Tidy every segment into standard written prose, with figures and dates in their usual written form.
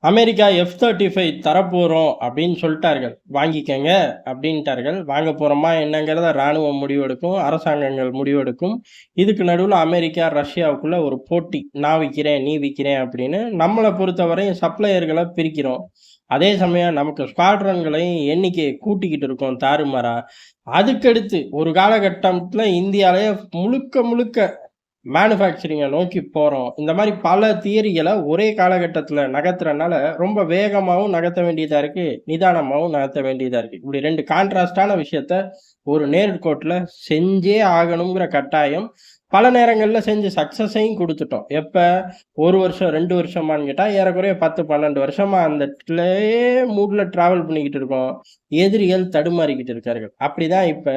America F-35 தரப்போறோம் அப்படின்னு சொல்லிட்டார்கள். வாங்கிக்கங்க அப்படின்ட்டார்கள். வாங்க போறோமா என்னங்கிறத ராணுவம் முடிவெடுக்கும், அரசாங்கங்கள் முடிவெடுக்கும். இதுக்கு நடுவுல அமெரிக்கா, ரஷ்யாவுக்குள்ள ஒரு போட்டி. நான் விக்கிறேன், நீ விக்கிறேன் அப்படின்னு. நம்மள பொறுத்தவரையும் சப்ளையர்கள பிரிக்கிறோம். அதே சமயம் நமக்கு ஸ்குவாட்ரன்களையும் எண்ணிக்கையை கூட்டிக்கிட்டு இருக்கோம் தாறுமாறா. அதுக்கடுத்து ஒரு காலகட்டத்துல இந்தியாலயே முழுக்க முழுக்க மேனுஃபேக்சரிங்க நோக்கி போறோம். இந்த மாரி பல தியரிகள ஒரே காலகட்டத்தில நகர்த்துறனால, ரொம்ப வேகமாவும் நகர்த்த வேண்டியதா இருக்கு. நிதானமாவும் நகர்த்த வேண்டியதா இருக்கு. இப்படி 2 கான்ட்ராஸ்ட்டான விஷயத்த ஒரு நேர்கோட்டுல செஞ்சே ஆகணுங்கிற கட்டாயம். பல நேரங்கள்ல செஞ்சு சக்சஸையும் குடுத்துட்டோம். எப்ப 1 வருஷம், 2 வருஷமான்னு கேட்டா, ஏறக்குறைய 10, 12 வருஷமா அந்த மூட்ல டிராவல் பண்ணிக்கிட்டு இருக்கோம். எதிரிகள் தடுமாறிக்கிட்டு இருக்கார்கள். அப்படிதான் இப்ப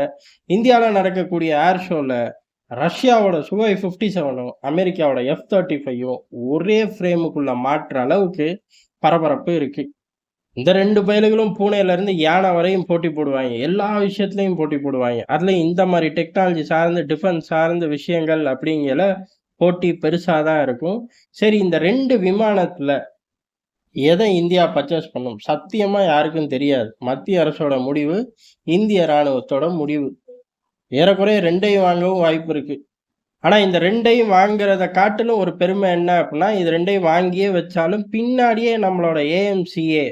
இந்தியால நடக்கக்கூடிய ஏர் ஷோல ரஷ்யாவோட சுகோய் 57ம், அமெரிக்காவோட F-35யும் ஒரே ஃப்ரேமுக்குள்ள மாட்ற அளவுக்கு பரபரப்பு இருக்கு. இந்த 2 பயலுகளும் பூனேல இருந்து யானை வரையும் போட்டி போடுவாய்ங்க. எல்லா விஷயத்துலயும் போட்டி போடுவாய்ங்க. அதுலயும் இந்த மாரி டெக்னாலஜி சார்ந்த, டிஃபென்ஸ் சார்ந்த விஷயங்கள் அப்படிங்கையில போட்டி பெருசா தான் இருக்கும். சரி, இந்த 2 விமானத்துல எத இந்தியா பர்ச்சேஸ் பண்ணும்? சத்தியமா யாருக்கும் தெரியாது. மத்திய அரசோட முடிவு, இந்திய ராணுவத்தோட முடிவு. ஏறக்குறைய 2யும் வாங்கவும் வாய்ப்பு இருக்கு. ஆனா, இந்த 2யும் வாங்குறத காட்டிலும் ஒரு பெருமை என்ன அப்டின்னா, இது 2யும் வாங்கியே வச்சாலும், பின்னாடியே நம்மளோட ஏஎம்சிஏ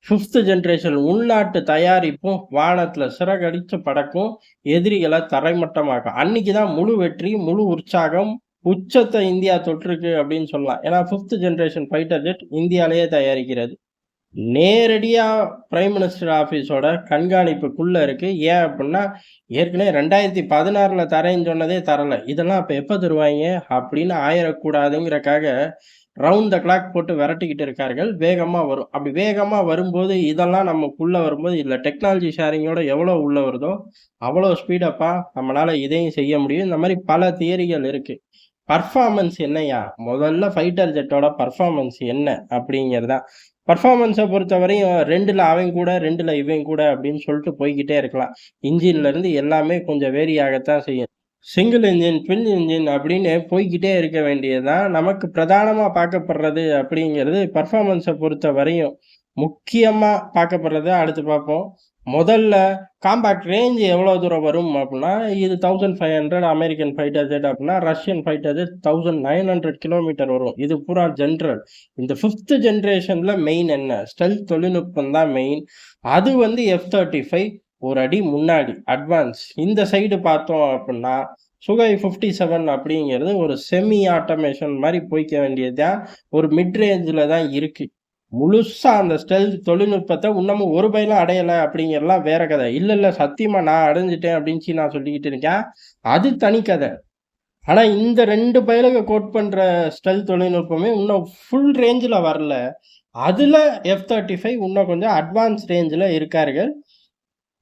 5த் ஜெனரேஷன் உள்நாட்டு தயாரிப்பும் வானத்துல சிறகடிச்சு பறக்கும். எதிரிகள தரைமட்டமாக்கும். அன்னைக்கு தான் முழு வெற்றி, முழு உற்சாகம், உச்சத்த இந்தியா தொட்டிருக்கு அப்படின்னு சொல்லலாம். ஏன்னா 5த் ஜெனரேஷன் ஃபைட்டர் ஜெட் இந்தியாலயே தயாரிக்கிறது. நேரடியா பிரைம் மினிஸ்டர் ஆஃபீஸோட கண்காணிப்புக்குள்ள இருக்கு. ஏன் அப்புட்ன்னா, ஏற்கனவே 2016ல தரேன்னு சொன்னதே தரல. இதெல்லாம் அப்ப எப்ப தருவாய்ங்க? அப்படின்னு ஆயிறக்கூடாதுங்கிறக்காக, ரவுண்ட் த கிளாக் போட்டு வெரட்டிக்கிட்டு இருக்கார்கள். வேகமா வரும். அப்படி வேகமா வரும்போது, இதெல்லாம் நமக்குள்ள வரும்போது, இதுல டெக்னாலஜி ஷேரிங்கோட எவ்வளோ உள்ள வருதோ, அவ்வளோ ஸ்பீடப்பா நம்மனால இதையும் செய்ய முடியும். இந்த மாரி பல தியரிகள் இருக்கு. பெர்ஃபார்மன்ஸ் என்னய்யா? முதல்ல ஃபைட்டர் ஜெட்டோட பெர்ஃபார்மன்ஸ் என்ன? அப்படிங்கிறது தான். பெர்ஃபார்மன்ஸ பொறுத்தவரையும் 2ல அவன் கூட, 2ல இவன் கூட அப்படின்னு சொல்லிட்டு போய்க்கிட்டே இருக்கலாம். இன்ஜின்ல இருந்து எல்லாமே கொஞ்சம் வேரி ஆகத்தான் செய்யும். சிங்கிள் இன்ஜின், ட்வின் இன்ஜின் அப்படின்னு போய்க்கிட்டே இருக்க வேண்டியது தான். நமக்கு பிரதானமா பார்க்கப்படுறது அப்படிங்கிறது பெர்ஃபார்மன்ஸ பொறுத்தவரையும் முக்கியமா பார்க்கப்படுறத அடுத்து பார்ப்போம். முதல்ல காம்பேக்ட் ரேஞ்ச் எவ்வளோ தூரம் வரும் அப்புட்ன்னா, இது 1500 அமெரிக்கன் ஃபைட்டர் ஜெட் அப்புட்ன்னா, ரஷ்யன் ஃபைட்டர் ஜெட் 1900 கிலோமீட்டர் வரும். இது பூரா ஜென்ரல். இந்த 5த் ஜெனரேஷன்ல மெயின் என்ன? ஸ்டெல்த் தொழில்நுட்பம் தான் மெயின். அது வந்து F-35 ஒரு அடி முன்னாடி அட்வான்ஸ். இந்த சைடு பார்த்தோம் அப்புட்ன்னா, சுகோய் 57 அப்படிங்கிறது ஒரு செமி ஆட்டோமேஷன் மாரி போய்க்க வேண்டியது தான். ஒரு மிட் ரேஞ்சுல தான் இருக்கு. முழுசா அந்த ஸ்டெல்த் தொழில்நுட்பத்த இன்னமும் ஒரு பையனும் அடையல அப்படிங்கிறதெல்லாம் வேற கதை. இல்ல சத்தியமா நான் அடைஞ்சுட்டேன் அப்படின்னு சீனா சொல்லிக்கிட்டு இருக்கான். அது தனி கதை. ஆனா இந்த 2 பயலுக கோட் பண்ற ஸ்டெல்த் தொழில்நுட்பமே இன்னும் ஃபுல் ரேஞ்சுல வரல. அதுல F-35 இன்னும் கொஞ்சம் அட்வான்ஸ் ரேஞ்சுல இருக்கார்கள்.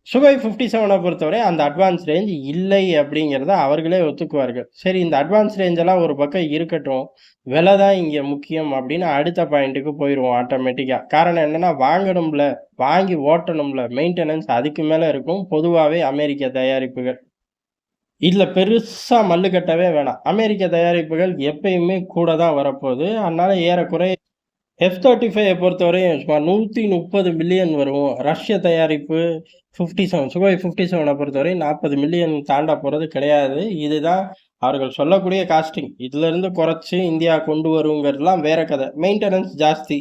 சுகோய் 57 பொறுத்தவரை அந்த அட்வான்ஸ் ரேஞ்ச் இல்லை அப்படிங்கிறத அவர்களே ஒத்துக்குவார்கள். சரி, இந்த அட்வான்ஸ் ரேஞ்ச் எல்லாம் ஒரு பக்கம் இருக்கட்டும். விலை தான் இங்க முக்கியம் அப்படின்னு அடுத்த பாயிண்ட்டுக்கு போயிருவோம் ஆட்டோமேட்டிக்கா. காரணம் என்னன்னா, வாங்கணும்ல, வாங்கி ஓட்டணும்ல, மெயின்டெனன்ஸ் அதுக்கு மேல இருக்கும். பொதுவாவே அமெரிக்க தயாரிப்புகள். இதுல பெருசா மல்லு கட்டவே வேணாம். அமெரிக்க தயாரிப்புகள் எப்பயுமே கூட தான் வரப்போகுது. அதனால ஏறக்குறைய F-35 பொறுத்தவரையும் சுமார் 130 மில்லியன் வரும். ரஷ்ய தயாரிப்பு 57 சுகோய் 57 பொறுத்தவரை 40 மில்லியன் தாண்ட போறது கிடையாது. இதுதான் அவர்கள் சொல்லக்கூடிய காஸ்டிங். இதிலிருந்து குறைச்சு இந்தியா கொண்டு வருங்கிறதுலாம் வேற கதை. மெயின்டெனன்ஸ் ஜாஸ்தி.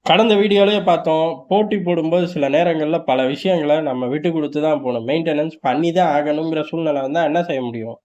கடந்த வீடியோலயே பார்த்தோம். போட்டி போடும்போது சில நேரங்கள்ல பல விஷயங்கள நம்ம விட்டு குடுத்து தான் போணும். மெயின்டெனன்ஸ் பண்ணி தான் ஆகணுங்கிற சூழ்நிலை வந்தா என்ன செய்ய முடியும்?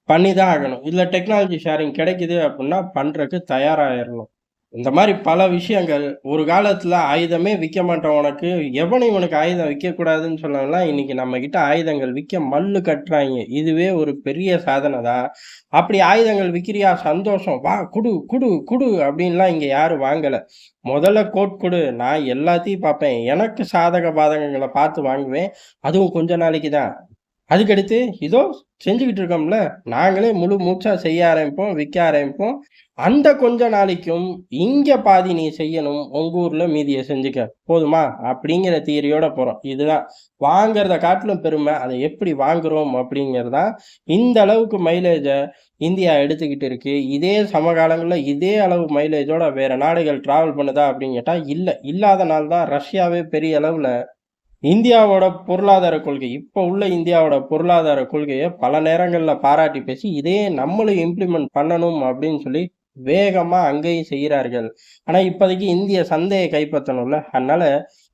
பண்ணி தான் ஆகணும். இதுல டெக்னாலஜி ஷேரிங் கிடைக்குது அப்புட்ன்னா, பண்றதுக்கு தயாராயிரணும். இந்த மாரி பல விஷயங்கள். ஒரு காலத்துல ஆயுதமே விக்க மாட்டான் உனக்கு. எவனும் இவனுக்கு ஆயுதம் விக்கக்கூடாதுன்னு சொன்னவன்லாம், இன்னைக்கு நம்மகிட்ட ஆயுதங்கள் விக்க மல்லு கட்டுறாய்ங்க. இதுவே ஒரு பெரிய சாதனை தான். அப்படி ஆயுதங்கள் விக்கிறியா? சந்தோஷம். வா குடு, குடு, குடு அப்படின்லாம் இங்க யாரும் வாங்கல. முதல்ல கோட் குடு. நான் எல்லாத்தையும் பார்ப்பேன். எனக்கு சாதக பாதகங்கள பார்த்து வாங்குவேன். அதுவும் கொஞ்ச நாளைக்கு தான். அதுக்கடுத்து இதோ செஞ்சுகிட்டு இருக்கோம்ல, நாங்களே முழு மூச்சா செய்ய ஆரம்பிப்போம், விக்க ஆரம்பிப்போம். அந்த கொஞ்ச நாளைக்கும் இங்க பாதி நீ செய்யணும். உங்க ஊர்ல மீதிய செஞ்சுக்க. போதுமா? அப்படிங்கிற தியரியோட போறோம். இதுதான் வாங்குறத காட்டிலும் பெருமை. அத எப்படி வாங்குறோம் அப்படிங்கிறது தான். இந்த அளவுக்கு மைலேஜ இந்தியா எடுத்துக்கிட்டு இருக்கு. இதே சமகாலங்கள்ல இதே அளவு மைலேஜோட வேற நாடுகள் டிராவல் பண்ணுதா அப்படின்னு கேட்டா இல்ல. இல்லாதனால தான் ரஷ்யாவே பெரிய அளவுல இந்தியாவோட பொருளாதார கொள்கை இப்ப உள்ள இந்தியாவோட பொருளாதார கொள்கைய பல நேரங்கள்ல பாராட்டி பேசி, இதையே நம்மளும் இம்ப்ளிமெண்ட் பண்ணணும் அப்படின்னு சொல்லி வேகமா அங்கேயும் செய்கிறார்கள். ஆனா இப்போதைக்கு இந்திய சந்தைய கைப்பற்றணும்ல. அதனால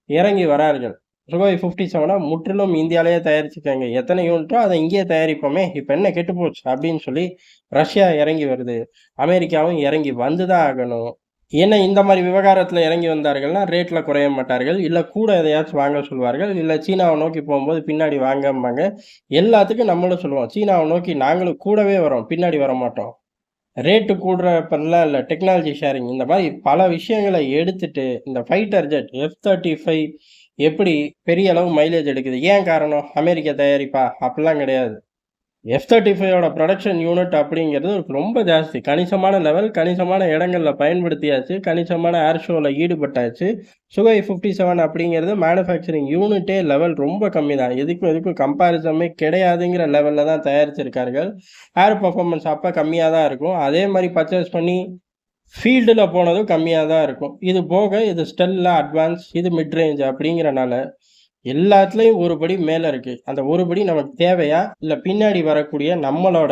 இறங்கி வரார்கள். சுகோய் 57 முற்றிலும் இந்தியாலயே தயாரிச்சுக்கங்க. எத்தனை யூனிட்டோ அத இங்கேயே தயாரிப்போமே! இப்ப என்ன கெட்டு போச்சு அப்படின்னு சொல்லி ரஷ்யா இறங்கி வருது. அமெரிக்காவும் இறங்கி வந்து தான் ஆகணும். ஏன்னா இந்த மாரி விவகாரத்துல இறங்கி வந்தார்கள்னா, ரேட்ல குறைய மாட்டார்கள். இல்ல கூட எதையாச்சும் வாங்க சொல்வார்கள். இல்ல சீனாவ நோக்கி போம்போது பின்னாடி வாங்கம்பாங்க. எல்லாத்துக்கும் நம்மளும் சொல்லுவோம். சீனாவ நோக்கி நாங்களும் கூடவே வரோம். பின்னாடி வரமாட்டோம். ரேட்டு கூடுறப்பலாம் இல்ல. டெக்னாலஜி ஷேரிங் இந்த மாரி பல விஷயங்கள எடுத்துட்டு, இந்த ஃபைட்டர் ஜெட் F-35 எப்படி பெரிய அளவு மைலேஜ் எடுக்குது? ஏன் காரணம்? அமெரிக்க தயாரிப்பா? அப்படிலாம் கிடையாது. F-35யோட புரொடக்ஷன் யூனிட் அப்படிங்கிறது ரொம்ப ஜாஸ்தி. கணிசமான லெவல், கணிசமான இடங்கள்ல பயன்படுத்தியாச்சு. கணிசமான ஏர் ஷோல ஈடுபட்டாச்சு. சுகோய் 57 அப்படிங்கிறது மேனுஃபேக்சரிங் யூனிட்டே லெவல் ரொம்ப கம்மி தான். இதுக்கும் கம்பேரிசமே கிடையாதுங்கிற லெவல்ல தான் தயாரிச்சிருக்கார்கள். ஏர் பெர்ஃபார்மன்ஸ் அப்ப கம்மியா தான் இருக்கும். அதே மாரி பர்ச்சேஸ் பண்ணி ஃபீல்டுல போனதும் கம்மியா தான் இருக்கும். இது போக இது ஸ்டெல்ல அட்வான்ஸ், இது மிட் ரேஞ்ச் அப்படிங்கிறனால எல்லாத்துலயும் ஒரு படி மேல இருக்கு. அந்த ஒரு படி நமக்கு தேவையா? இல்ல பின்னாடி வரக்கூடிய நம்மளோட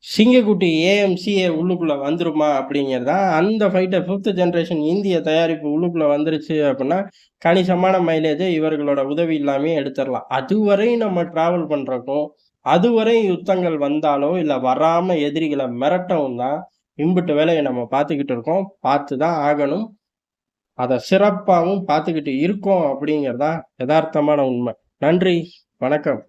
சிங்கக்குட்டி ஏஎம்சிஏ உள்ளுக்குள்ள வந்துருமா? அப்படிங்கிறது தான் அந்த ஃபைட்டர் 5த் ஜெனரேஷன் இந்திய தயாரிப்பு உள்ளுக்குள்ள வந்துருச்சு அப்படின்னா, கணிசமான மைலேஜ இவர்களோட உதவி இல்லாமயே எடுத்துறலாம். அதுவரை நம்ம டிராவல் பண்றக்கும், அதுவரை யுத்தங்கள் வந்தாலோ, இல்ல வராம எதிரிகள மிரட்டவும் தான் இம்புட்டு வேலைய நம்ம பார்த்துக்கிட்டு இருக்கோம். பார்த்து தான் ஆகணும். அத சிறப்பாவும் பார்த்துக்கிட்டு இருக்கோம் அப்படிங்கிறது தான் எதார்த்தமான உண்மை. நன்றி, வணக்கம்.